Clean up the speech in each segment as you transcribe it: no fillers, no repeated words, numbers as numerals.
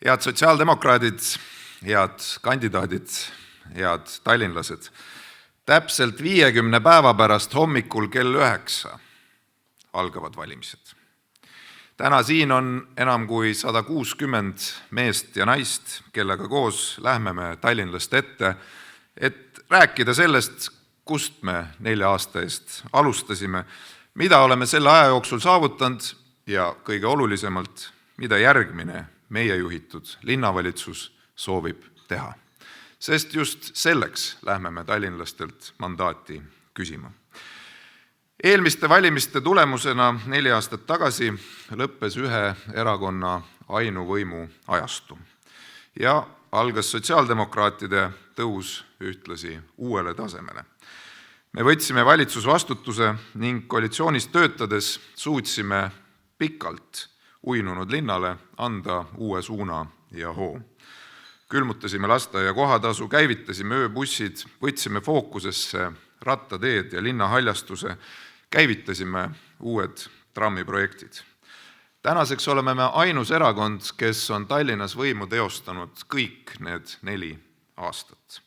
Head sotsiaaldemokraadid, head kandidaadid, head tallinlased. Täpselt 50 päeva pärast hommikul kell 9 algavad valimised. Täna siin on enam kui 160 meest ja naist, kellega koos lähme me tallinlaste ette, et rääkida sellest, kust me 4 aasta eest alustasime, mida oleme selle aja jooksul saavutanud ja kõige olulisemalt, mida järgmine meie juhitud linnavalitsus soovib teha. Sest just selleks lähme me tallinlastelt mandaati küsima. Eelmiste valimiste tulemusena 4 aastat tagasi lõppes ühe erakonna ainuvõimu ajastu ja algas sotsiaaldemokraatide tõus ühtlasi uuele tasemele. Me võtsime valitsusvastutuse ning koalitsioonis töötades suutsime pikalt uinunud linnale anda uue suuna ja hoo. Külmutasime lasteaia kohatasu, käivitasime ööbussid, võtsime fookusesse rattateed ja linnahaljastuse, käivitasime uued trammiprojektid. Tänaseks oleme me ainus erakond, kes on Tallinnas võimu teostanud kõik need 4 aastat.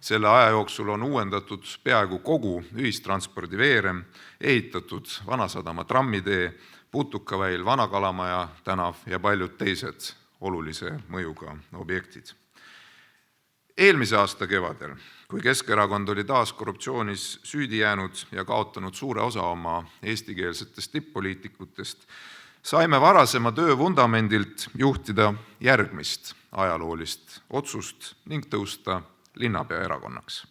Selle aja jooksul on uuendatud peaaegu kogu ühistranspordi veerem, ehitatud Vanasadama trammitee, Putukaväil, Vana-Kalamaja tänav ja paljud teised olulise mõjuga objektid. Eelmise aasta kevadel, kui Keskerakond oli taas korruptsioonis süüdi jäänud ja kaotanud suure osa oma eestikeelsetest tipp-poliitikutest, saime varasema töö vundamendilt juhtida järgmist ajaloolist otsust ning tõusta linnapeaerakonnaks.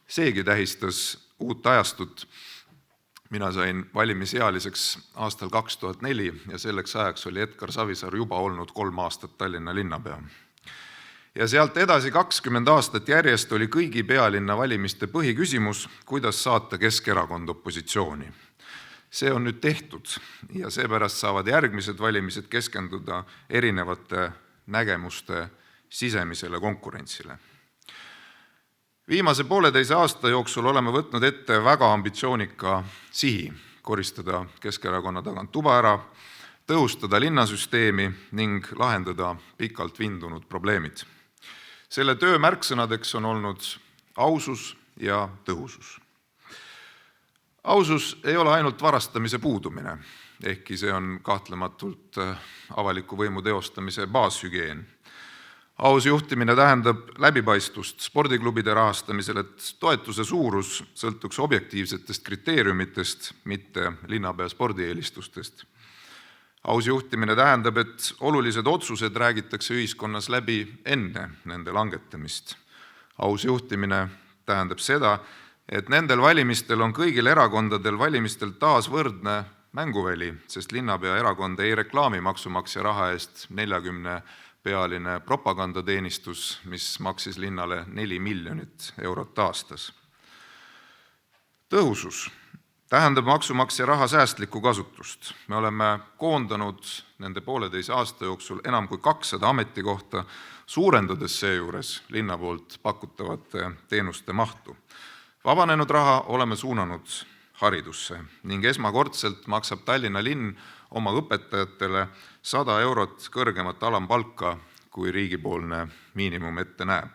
Seegi tähistas uut ajastut. Mina sain valimisealiseks aastal 2004 ja selleks ajaks oli Edgar Savisaar juba olnud 3 aastat Tallinna linnapea. Ja sealt edasi 20 aastat järjest oli kõigi pealinna valimiste põhiküsimus, kuidas saata Keskerakond opositsiooni. See on nüüd tehtud ja seepärast saavad järgmised valimised keskenduda erinevate nägemuste sisemisele konkurentsile. Viimase 1,5 aasta jooksul oleme võtnud ette väga ambitsioonika sihi koristada Keskerakonna tagant tuba ära, tõhustada linnasüsteemi ning lahendada pikalt vindunud probleemid. Selle töö märksõnadeks on olnud ausus ja tõhusus. Ausus ei ole ainult varastamise puudumine, ehkki see on kahtlematult avaliku võimu teostamise baashügieen. Aus juhtimine tähendab läbipaistvust spordiklubide rahastamisel, et toetuse suurus sõltuks objektiivsetest kriteeriumitest, mitte linnapea spordieelistustest. Aus juhtimine tähendab, et olulised otsused räägitakse ühiskonnas läbi enne nende langetamist. Aus juhtimine tähendab seda, et nendel valimistel on kõigil erakondadel valimistel taas võrdne mänguväli, sest linnapea erakond ei reklaami maksumaksja raha eest 40 pealine propagandateenistus, mis maksis linnale 4 miljonit eurot aastas. Tõhusus tähendab maksumaksja raha säästlikku kasutust. Me oleme koondanud nende 1,5 aasta jooksul enam kui 200 ametikohta, suurendades seejuures linna poolt pakutavate teenuste mahtu. Vabanenud raha oleme suunanud haridusse ning esmakordselt maksab Tallinna linn oma õpetajatele 100 eurot kõrgemat alampalka, kui riigipoolne miinimum ette näeb.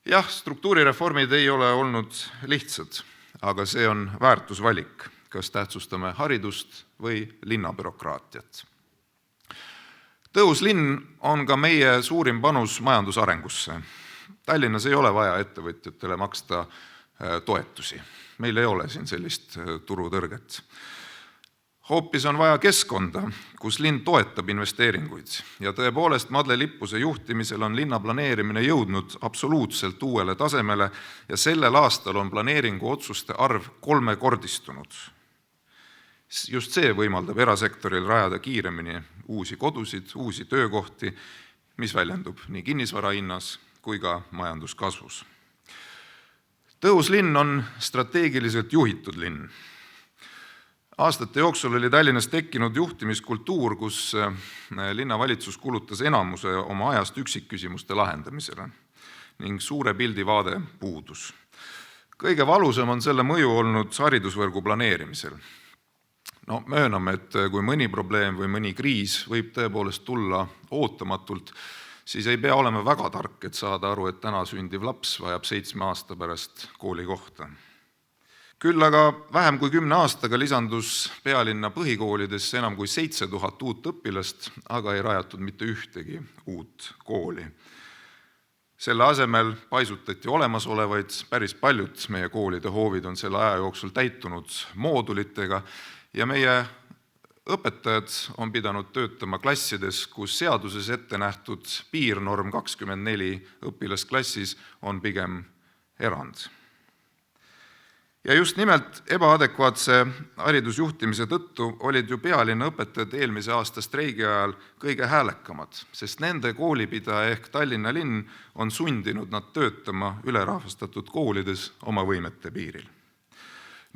Jah, struktuurireformid ei ole olnud lihtsad, aga see on väärtusvalik, kas tähtsustame haridust või linnabürokraatiat. Tõhus linn on ka meie suurim panus majandusarengusse. Tallinnas ei ole vaja ettevõtjatele maksta toetusi. Meil ei ole siin sellist turutõrget. Hoopis on vaja keskkonda, kus linn toetab investeeringuid ja tõepoolest Madle Lippuse juhtimisel on linna planeerimine jõudnud absoluutselt uuele tasemele ja sellel aastal on planeeringu otsuste arv 3-kordistunud. Just see võimaldab erasektoril rajada kiiremini uusi kodusid, uusi töökohti, mis väljendub nii kinnisvara hinnas kui ka majanduskasvus. Tõhus linn on strateegiliselt juhitud linn. Aastate jooksul oli Tallinnas tekkinud juhtimiskultuur, kus linnavalitsus kulutas enamuse oma ajast üksikküsimuste lahendamisele ning suure pildi vaade puudus. Kõige valusam on selle mõju olnud haridusvõrgu planeerimisel. No mööname, et kui mõni probleem või mõni kriis võib tõepoolest tulla ootamatult, siis ei pea olema väga tark, et saada aru, et täna sündiv laps vajab 7 aasta pärast koolikohta. Küll aga vähem kui 10 aastaga lisandus pealinna põhikoolidesse enam kui 7000 uut õpilast, aga ei rajatud mitte ühtegi uut kooli. Selle asemel paisutati olemasolevaid, päris paljud meie koolide hoovid on selle aja jooksul täitunud moodulitega ja meie õpetajad on pidanud töötama klassides, kus seaduses ette nähtud piirnorm 24 õpilast klassis on pigem erand. Ja just nimelt ebaadekvaatse haridusjuhtimise tõttu olid ju pealinna õpetajad eelmise aasta streigi ajal kõige häälekamad, sest nende koolipidaja ehk Tallinna linn on sundinud nad töötama ülerahvastatud koolides oma võimete piiril.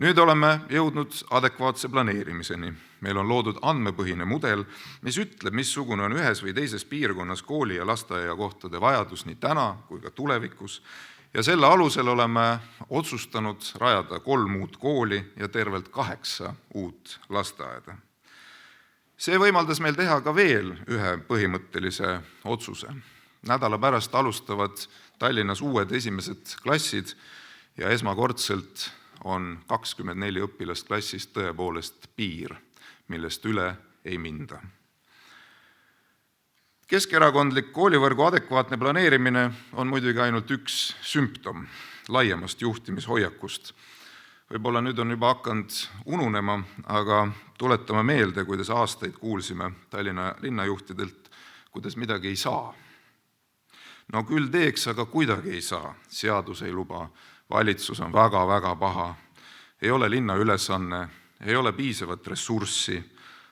Nüüd oleme jõudnud adekvaatse planeerimiseni. Meil on loodud andmepõhine mudel, mis ütleb, missugune on ühes või teises piirkonnas kooli- ja lasteaiakohtade vajadus nii täna kui ka tulevikus, ja selle alusel oleme otsustanud rajada 3 uut kooli ja tervelt 8 uut lasteaeda. See võimaldas meil teha ka veel ühe põhimõttelise otsuse. Nädala pärast alustavad Tallinnas uued esimesed klassid ja esmakordselt on 24 õpilast klassis tõepoolest piir, millest üle ei minda. Keskerakondlik koolivõrgu adekvaatne planeerimine on muidugi ainult üks sümptom laiemast juhtimishoiakust. Võib-olla nüüd on juba hakanud ununema, aga tuletame meelde, kuidas aastaid kuulsime Tallinna linnajuhtidelt, kuidas midagi ei saa. No küll teeks, aga kuidagi ei saa. Seadus ei luba, valitsus on väga-väga paha, ei ole linna ülesanne, ei ole piisavat ressurssi,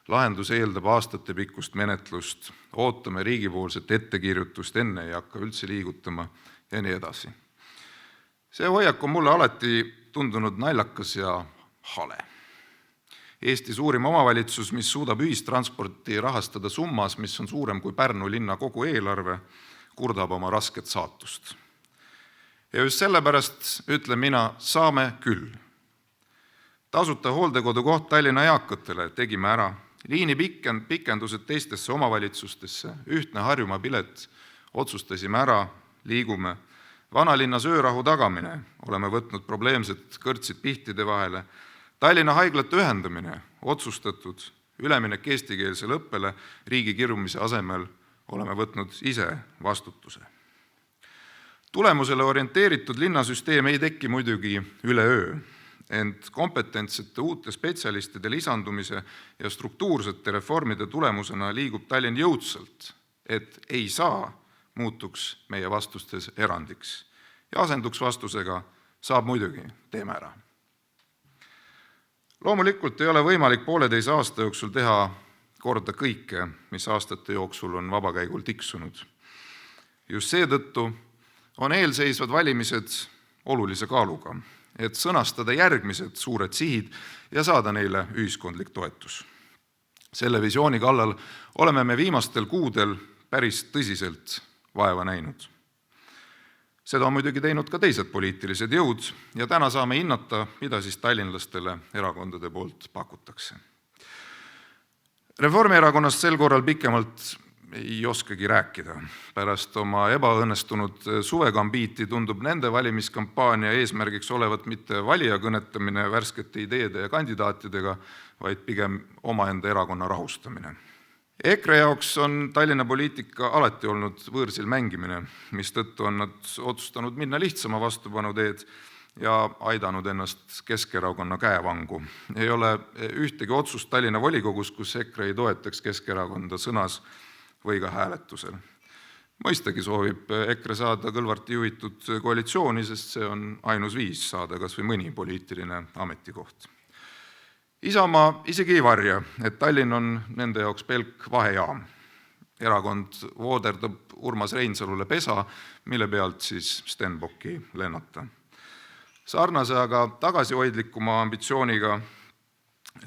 lahendus eeldab aastate pikkust menetlust, ootame riigipoolset ettekirjutust, enne ei hakka üldse liigutama ja nii edasi. See hoiak on mulle alati tundunud naljakas ja hale. Eesti suurim omavalitsus, mis suudab ühistransporti rahastada summas, mis on suurem kui Pärnu linna kogu eelarve, kurdab oma rasket saatust. Ja just sellepärast ütlen mina, saame küll. Tasuta hooldekodukoht Tallinna eakatele tegime ära, liini pikendused teistesse omavalitsustesse, ühtne Harjumaa pilet otsustasime ära, liigume, vanalinna söörahu tagamine, oleme võtnud probleemsed kõrtsid pihtide vahele, Tallinna haiglate ühendamine, otsustatud, üleminek eestikeelsele õppele riigi kirumise asemel oleme võtnud ise vastutuse. Tulemusele orienteeritud linnasüsteem ei teki muidugi üleöö, ent kompetentsete uute spetsialistide lisandumise ja struktuursete reformide tulemusena liigub Tallinn jõudsalt, et ei saa, muutuks meie vastustes erandiks ja asenduks vastusega saab muidugi, teeme ära. Loomulikult ei ole võimalik 1,5 aasta jooksul teha korda kõike, mis aastate jooksul on vabakäigul tiksunud. Just seetõttu on eelseisvad valimised olulise kaaluga, et sõnastada järgmised suured sihid ja saada neile ühiskondlik toetus. Selle visiooni kallal oleme me viimastel kuudel päris tõsiselt vaeva näinud. Seda on muidugi teinud ka teised poliitilised jõud ja täna saame hinnata, mida siis tallinlastele erakondade poolt pakutakse. Reformierakonnast sel korral pikemalt ei oskagi rääkida. Pärast oma ebaõnnestunud suvekambiiti tundub nende valimiskampaania eesmärgiks olevat mitte valija kõnetamine värskete ideede ja kandidaatidega, vaid pigem omaenda erakonna rahustamine. EKRE jaoks on Tallinna poliitika alati olnud võõrsil mängimine, mistõttu on nad otsustanud minna lihtsama vastupanu teed ja aidanud ennast Keskerakonna käevangu. Ei ole ühtegi otsust Tallinna volikogus, kus EKRE ei toetaks Keskerakonda sõnas või ka hääletusel. Mõistagi soovib EKRE saada Kõlvarti juhitud koalitsiooni, sest see on ainus viis saada kas või mõni poliitiline ametikoht. Isamaa isegi ei varja, et Tallinn on nende jaoks pelk vahejaam. Erakond vooderdab Urmas Reinsalule pesa, mille pealt siis Stenbocki lennata. Sarnase aga tagasihoidlikuma ambitsiooniga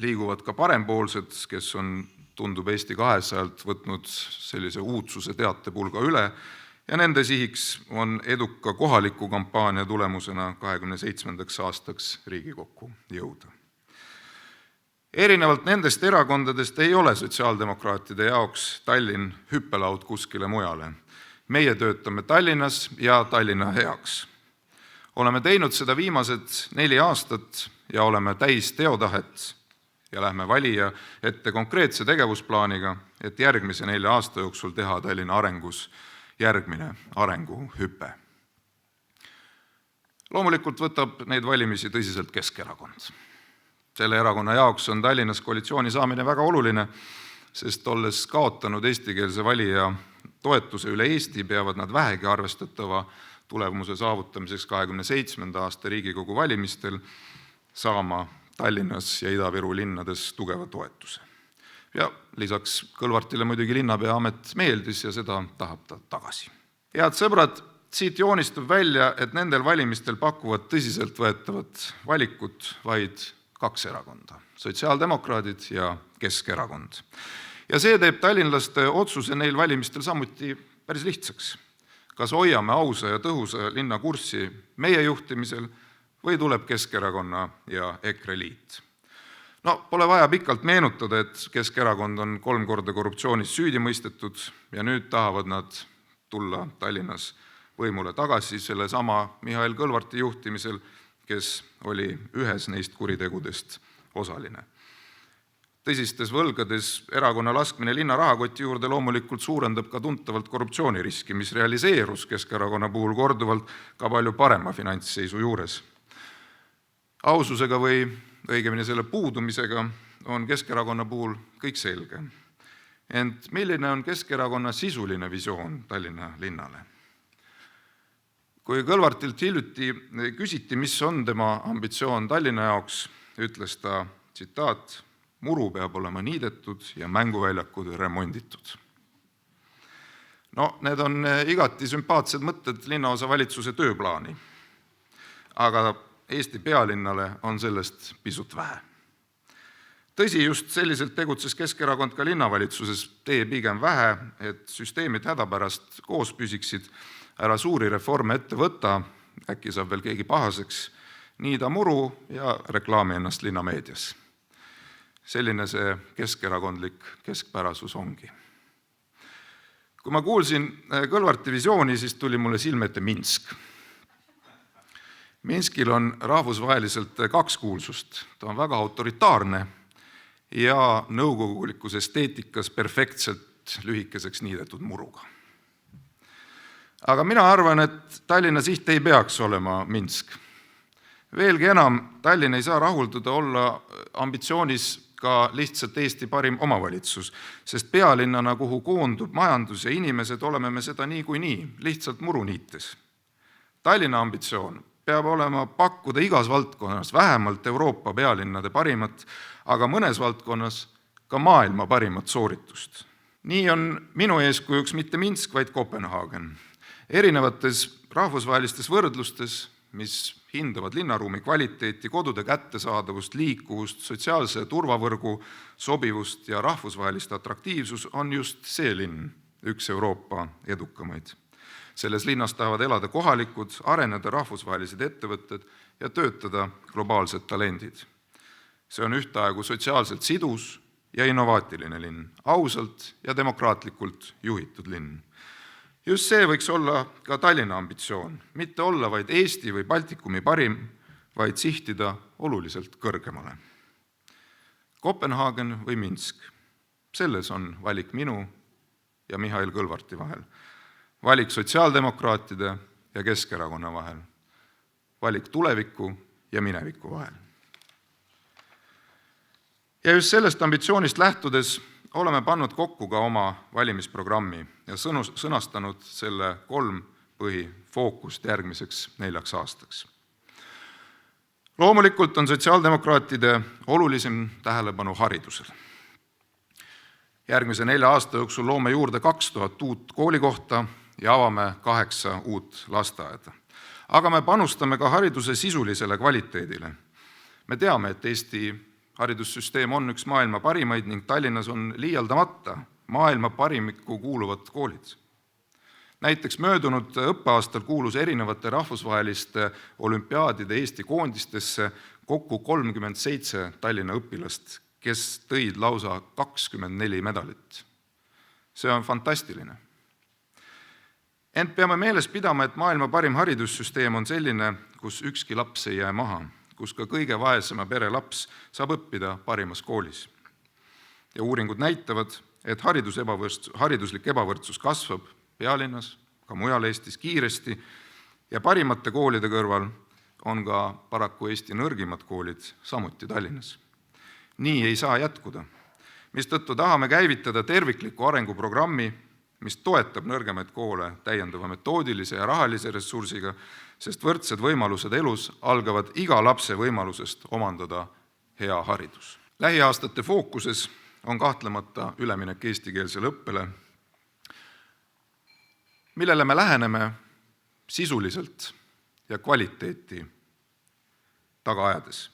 liiguvad ka parempoolsed, kes on tundub Eesti 200-lt võtnud sellise uudsuse teatepulga üle ja nende sihiks on eduka kohaliku kampaania tulemusena 27. aastaks Riigikokku jõuda. Erinevalt nendest erakondadest ei ole sotsiaaldemokraatide jaoks Tallinn hüppelaud kuskile mujale. Meie töötame Tallinnas ja Tallinna heaks. Oleme teinud seda viimased 4 aastat ja oleme täis teotahet ja lähme valija ette konkreetse tegevusplaaniga, et järgmise 4 aasta jooksul teha Tallinna arengus järgmine arenguhüpe. Loomulikult võtab neid valimisi tõsiselt Keskerakond. Selle erakonna jaoks on Tallinnas koalitsiooni saamine väga oluline, sest olles kaotanud eestikeelse valija toetuse üle Eesti, peavad nad vähegi arvestatava tulemuse saavutamiseks 27. aasta Riigikogu valimistel saama Tallinnas ja Ida-Viru linnades tugeva toetuse. Ja lisaks Kõlvartile muidugi linnapea amet meeldis ja seda tahab ta tagasi. Head sõbrad, siit joonistub välja, et nendel valimistel pakuvad tõsiselt võetavat valikut vaid 2 erakonda, sotsiaaldemokraadid ja Keskerakond. Ja see teeb tallinlaste otsuse neil valimistel samuti päris lihtsaks. Kas hoiame ausa ja tõhusa linna kurssi meie juhtimisel või tuleb Keskerakonna ja EKRE liit? No, pole vaja pikalt meenutada, et Keskerakond on 3 korda korruptsioonis süüdi mõistetud ja nüüd tahavad nad tulla Tallinnas võimule tagasi sellesama Mihhail Kõlvarti juhtimisel, kes oli ühes neist kuritegudest osaline. Tõsistes võlgades erakonna laskmine linna rahakoti juurde loomulikult suurendab ka tuntavalt korruptsiooniriski, mis realiseerus Keskerakonna puhul korduvalt ka palju parema finantsseisu juures. Aususega või õigemini selle puudumisega on Keskerakonna puhul kõik selge. Ent milline on Keskerakonna sisuline visioon Tallinna linnale? Kui Kõlvartilt hiljuti küsiti, mis on tema ambitsioon Tallinna jaoks, ütles ta, tsitaat, muru peab olema niidetud ja mänguväljakud remonditud. No, need on igati sümpaatsed mõtted linnaosa valitsuse tööplaani, aga Eesti pealinnale on sellest pisut vähe. Tõsi, just selliselt tegutses Keskerakond ka linnavalitsuses, tee pigem vähe, et süsteemid hädapärast koos püsiksid, ära suuri reforme ette võta, äkki saab veel keegi pahaseks, niida muru ja reklaami ennast linnameedias. Selline see keskerakondlik keskpärasus ongi. Kui ma kuulsin Kõlvarti visiooni, siis tuli mulle silme ette Minsk. Minskil on rahvusvaheliselt 2 kuulsust. Ta on väga autoritaarne ja nõukogulikus esteetikas perfektselt lühikeseks niidetud muruga. Aga mina arvan, et Tallinna siht ei peaks olema Minsk. Veelgi enam, Tallinn ei saa rahulduda olla ambitsioonis ka lihtsalt Eesti parim omavalitsus, sest pealinnana, kuhu koondub majandus ja inimesed, oleme me seda nii, lihtsalt muruniites. Tallinna ambitsioon peab olema pakkuda igas valdkonnas vähemalt Euroopa pealinnade parimat, aga mõnes valdkonnas ka maailma parimat sooritust. Nii on minu eeskujuks mitte Minsk, vaid Kopenhaagen. Erinevates rahvusvahelistes võrdlustes, mis hindavad linnaruumi kvaliteeti, kodude kättesaadavust, liikuvust, sotsiaalse turvavõrgu sobivust ja rahvusvahelist atraktiivsus, on just see linn üks Euroopa edukamaid. Selles linnas tahavad elada kohalikud, areneda rahvusvahelised ettevõtted ja töötada globaalsed talendid. See on ühtaegu sotsiaalselt sidus ja innovaatiline linn, ausalt ja demokraatlikult juhitud linn. Just see võiks olla ka Tallinna ambitsioon, mitte olla vaid Eesti või Baltikumi parim, vaid sihtida oluliselt kõrgemale. Kopenhaagen või Minsk, selles on valik minu ja Mihhail Kõlvarti vahel. Valik sotsiaaldemokraatide ja Keskerakonna vahel. Valik tuleviku ja mineviku vahel. Ja just sellest ambitsioonist lähtudes oleme pannud kokku ka oma valimisprogrammi ja sõnastanud selle 3 põhifookust järgmiseks 4 aastaks. Loomulikult on sotsiaaldemokraatide olulisem tähelepanu haridusel. Järgmise 4 aasta jooksul loome juurde 2000 uut koolikohta ja avame 8 uut lasteaeda. Aga me panustame ka hariduse sisulisele kvaliteedile. Me teame, et Eesti haridussüsteem on üks maailma parimaid ning Tallinnas on liialdamata maailma parimikku kuuluvad koolid. Näiteks möödunud õppeaastal kuulus erinevate rahvusvaheliste olümpiaadide Eesti koondistesse kokku 37 Tallinna õpilast, kes tõid lausa 24 medalit. See on fantastiline. Ent peame meeles pidama, et maailma parim haridussüsteem on selline, kus ükski laps ei jää maha, kus ka kõige vaesema pere laps saab õppida parimas koolis. Ja uuringud näitavad, et hariduslik ebavõrdsus kasvab pealinnas, ka mujal Eestis kiiresti ja parimate koolide kõrval on ka paraku Eesti nõrgimad koolid, samuti Tallinnas. Nii ei saa jätkuda, mistõttu tahame käivitada tervikliku arenguprogrammi, mis toetab nõrgemaid koole täiendava metoodilise ja rahalise ressursiga, sest võrdsed võimalused elus algavad iga lapse võimalusest omandada hea haridus. Lähiaastate fookuses on kahtlemata üleminek eestikeelsele õppele, millele me läheneme sisuliselt ja kvaliteeti taga ajades.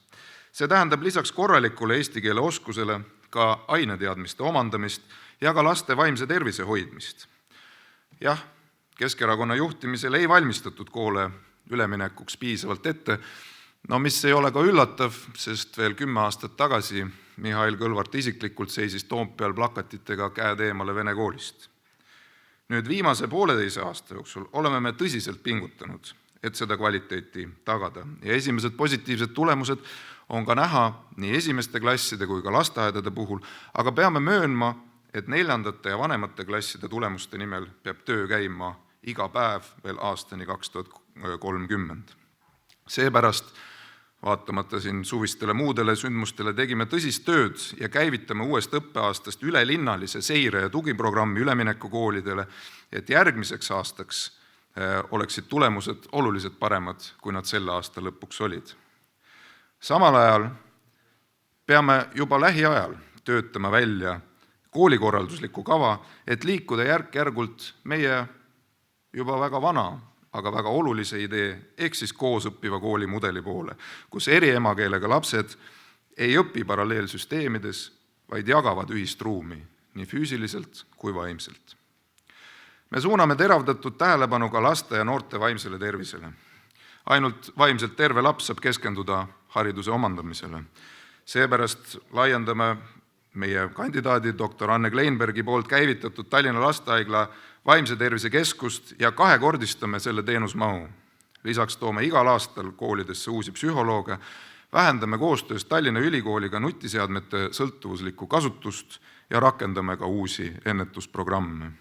See tähendab lisaks korralikule eesti keele oskusele ka aineteadmiste omandamist ja ka laste vaimse tervise hoidmist. Jah, Keskerakonna juhtimisel ei valmistatud koole üleminekuks piisavalt ette, mis ei ole ka üllatav, sest veel 10 aastat tagasi Mihhail Kõlvart isiklikult seisis Toompeal plakatitega käed eemale vene koolist. Nüüd viimase 1,5 aasta jooksul oleme me tõsiselt pingutanud, et seda kvaliteeti tagada. Ja esimesed positiivsed tulemused on ka näha nii esimeste klasside kui ka lasteaedade puhul, aga peame möönma, et 4. ja vanemate klasside tulemuste nimel peab töö käima iga päev veel aastani 2030. Seepärast, vaatamata siin suvistele muudele sündmustele, tegime tõsist tööd ja käivitame uuest õppeaastast ülelinnalise seire- ja tugiprogrammi üleminekukoolidele, et järgmiseks aastaks oleksid tulemused oluliselt paremad, kui nad selle aasta lõpuks olid. Samal ajal peame juba lähiajal töötama välja koolikorralduslikku kava, et liikuda järk-järgult meie juba väga vana, aga väga olulise idee, ehk siis koos õppiva kooli mudeli poole, kus eri emakeelega lapsed ei õpi paralleelsüsteemides, vaid jagavad ühist ruumi, nii füüsiliselt kui vaimselt. Me suuname teravdatud tähelepanu ka laste ja noorte vaimsele tervisele. Ainult vaimselt terve laps saab keskenduda hariduse omandamisele. Seepärast laiendame meie kandidaadi doktor Anne Kleinbergi poolt käivitatud Tallinna Lastehaigla vaimse tervise keskust ja 2-kordistame selle teenusmahu. Lisaks toome igal aastal koolidesse uusi psühholooge, vähendame koostöös Tallinna Ülikooliga nutiseadmete sõltuvuslikku kasutust ja rakendame ka uusi ennetusprogramme.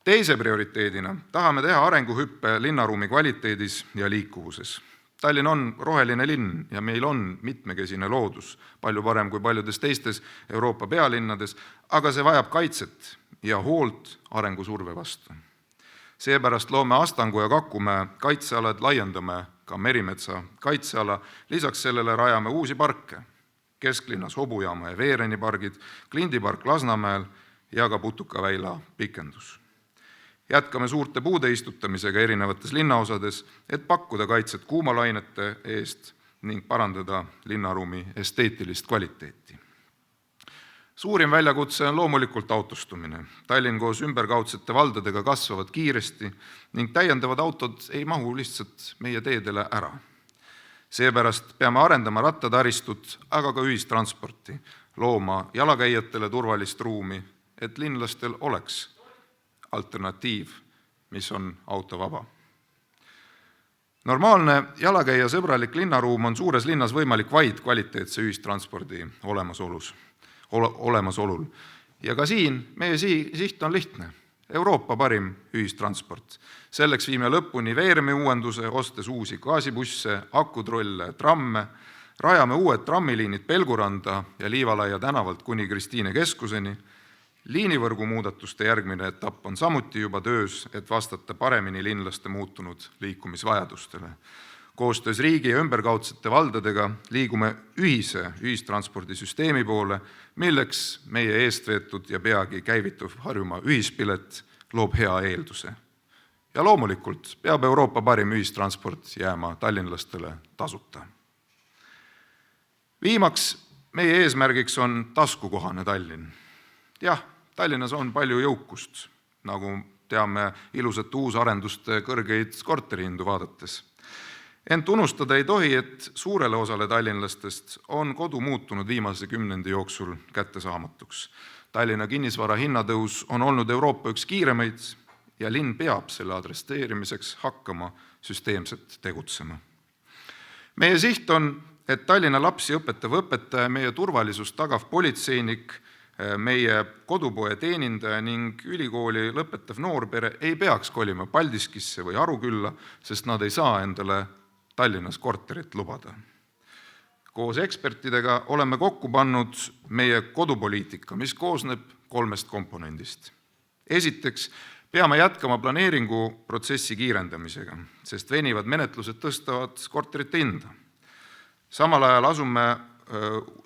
Teise prioriteedina tahame teha arenguhüppe linnaruumi kvaliteedis ja liikuvuses. Tallinn on roheline linn ja meil on mitmekesine loodus, palju parem kui paljudes teistes Euroopa pealinnades, aga see vajab kaitset ja hoolt arengusurve vastu. Seepärast loome Astangu ja Kakumäe kaitsealad, laiendame ka Merimetsa kaitseala, lisaks sellele rajame uusi parke, kesklinnas Hobujaama ja Veereni pargid, Klindipark Lasnamäel ja ka Putukaväila pikendus. Jätkame suurte puude istutamisega erinevates linnaosades, et pakkuda kaitset kuumalainete eest ning parandada linnaruumi esteetilist kvaliteeti. Suurim väljakutse on loomulikult autostumine. Tallinn koos ümberkaudsete valdadega kasvavad kiiresti ning täiendavad autod ei mahu lihtsalt meie teedele ära. Seepärast peame arendama rattataristut, aga ka ühistransporti, looma jalakäijatele turvalist ruumi, et linlastel oleks alternatiiv, mis on autovaba. Normaalne jalakäija sõbralik linnaruum on suures linnas võimalik vaid kvaliteetse ühistranspordi olemasolul. Ja ka siin meie siht on lihtne. Euroopa parim ühistransport. Selleks viime lõpuni veeremi uuenduse, ostes uusi gaasibusse, akutrolle, tramme, rajame uued trammiliinid Pelguranda ja Liivalaia tänavalt kuni Kristiine keskuseni. Liinivõrgu muudatuste järgmine etapp on samuti juba töös, et vastata paremini linlaste muutunud liikumisvajadustele. Koostöös riigi ja ümberkaudsete valdadega liigume ühise ühistranspordisüsteemi poole, milleks meie eestveetud ja peagi käivituv Harjumaa ühispilet loob hea eelduse. Ja loomulikult peab Euroopa parim ühistransport jääma tallinlastele tasuta. Viimaks meie eesmärgiks on taskukohane Tallinn. Jah, Tallinnas on palju jõukust, nagu teame ilusate uusarenduste kõrgeid korterihindu vaadates. Ent unustada ei tohi, et suurele osale tallinlastest on kodu muutunud viimase 10 jooksul kättesaamatuks. Tallinna kinnisvara hinnatõus on olnud Euroopa üks kiiremaid ja linn peab selle adresseerimiseks hakkama süsteemselt tegutsema. Meie siht on, et Tallinna lapsi õpetav õpetaja, meie turvalisust tagav politseinik, meie kodupoe teenindaja ning ülikooli lõpetav noorpere ei peaks kolima Paldiskisse või Arukülla, sest nad ei saa endale Tallinnas korterit lubada. Koos ekspertidega oleme kokku pannud meie kodupoliitika, mis koosneb 3 komponendist. Esiteks, peame jätkama planeeringuprotsessi kiirendamisega, sest venivad menetlused tõstavad korterite hinda. Samal ajal asume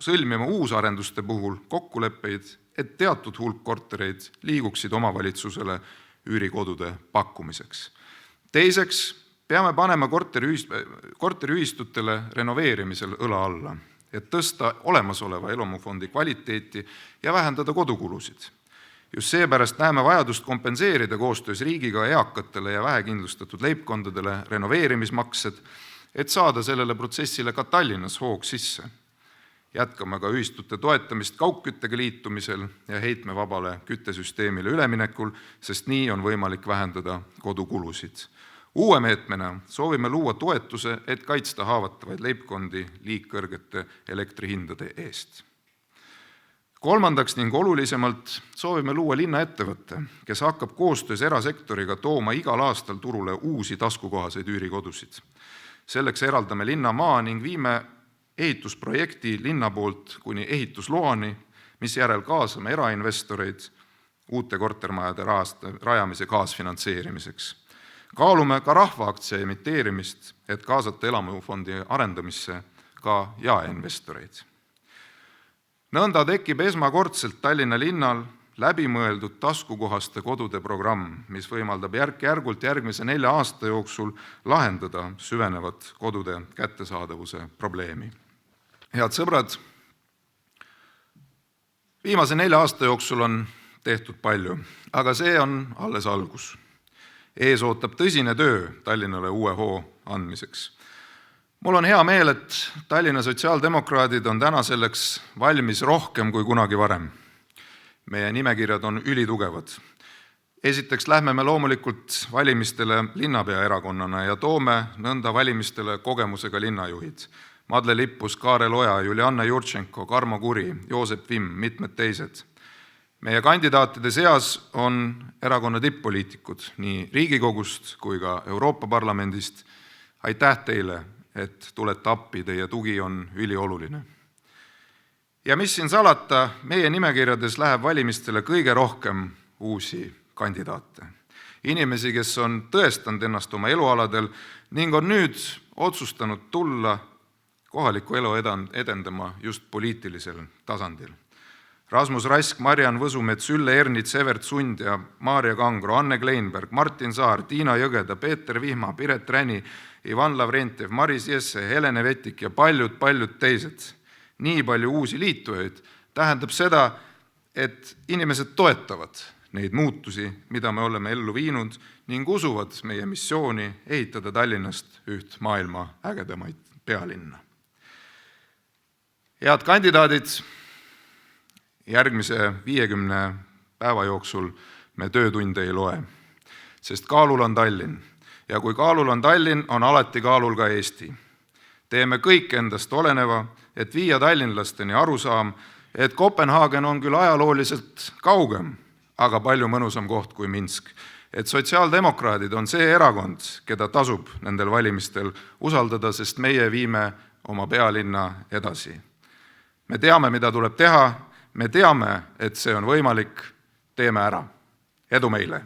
sõlmima uusarenduste puhul kokkuleppeid, et teatud hulk kortereid liiguksid omavalitsusele üürikodude pakkumiseks. Teiseks, peame panema korteriühistutele renoveerimisel õla alla, et tõsta olemasoleva elamufondi kvaliteeti ja vähendada kodukulusid. Just seepärast näeme vajadust kompenseerida koostöös riigiga eakatele ja vähekindlustatud leibkondadele renoveerimismaksed, et saada sellele protsessile ka Tallinnas hoog sisse. Jätkame ka ühistute toetamist kaugküttega liitumisel ja heitmevabale küttesüsteemile üleminekul, sest nii on võimalik vähendada kodukulusid. Uue meetmena soovime luua toetuse, et kaitsta haavatavaid leibkondi liigkõrgete elektrihindade eest. Kolmandaks ning olulisemalt soovime luua linnaettevõtte, kes hakkab koostöös erasektoriga tooma igal aastal turule uusi taskukohaseid üürikodusid. Selleks eraldame linnamaa ning viime ehitusprojekti linna poolt kuni ehitusloani, mis järel kaasame erainvestoreid uute kortermajade rajamise kaasfinantseerimiseks. Kaalume ka rahvaaktsia emiteerimist, et kaasata elamufondi arendamisse ka jaeinvestoreid. Nõnda tekib esmakordselt Tallinna linnal läbimõeldud taskukohaste kodude programm, mis võimaldab järk-järgult järgmise 4 aasta jooksul lahendada süvenevat kodude kättesaadavuse probleemi. Head sõbrad, viimase 4 aasta jooksul on tehtud palju, aga see on alles algus. Ees ootab tõsine töö Tallinnale uue hoo andmiseks. Mul on hea meel, et Tallinna sotsiaaldemokraadid on täna selleks valmis rohkem kui kunagi varem. Meie nimekirjad on ülitugevad. Esiteks lähme me loomulikult valimistele linnapea erakonnana ja toome nõnda valimistele kogemusega linnajuhid. Madle Lippus, Kaarel Oja, Julianna Jurtšenko, Karmo Kuri, Joosep Vimm, mitmed teised. Meie kandidaatide seas on erakonna tipp-poliitikud nii Riigikogust kui ka Euroopa Parlamendist. Aitäh teile, et tulete appi, teie tugi on ülioluline. Ja mis siin salata, meie nimekirjades läheb valimistele kõige rohkem uusi kandidaate. Inimesi, kes on tõestanud ennast oma elualadel ning on nüüd otsustanud tulla kohalikku elu edendama just poliitilisel tasandil. Rasmus Rask, Mariann Võsumets, Ülle Ernits, Evert Sund ja Maarja Kangro, Anne Kleinberg, Martin Saar, Tiina Jõgeda, Peeter Vihma, Piret Räni, Ivan Lavrentjev, Maris Jesse, Helene Vetik ja paljud teised. Nii palju uusi liitujaid tähendab seda, et inimesed toetavad neid muutusi, mida me oleme ellu viinud ning usuvad meie missiooni ehitada Tallinnast üht maailma ägedamaid pealinna. Head kandidaadid, järgmise 50 päeva jooksul me töötunde ei loe, sest kaalul on Tallinn. Ja kui kaalul on Tallinn, on alati kaalul ka Eesti. Teeme kõik endast oleneva, et viia tallinlasteni arusaam, et Kopenhaagen on küll ajalooliselt kaugem, aga palju mõnusam koht kui Minsk. Et sotsiaaldemokraadid on see erakond, keda tasub nendel valimistel usaldada, sest meie viime oma pealinna edasi. Me teame, mida tuleb teha, me teame, et see on võimalik, teeme ära. Edu meile!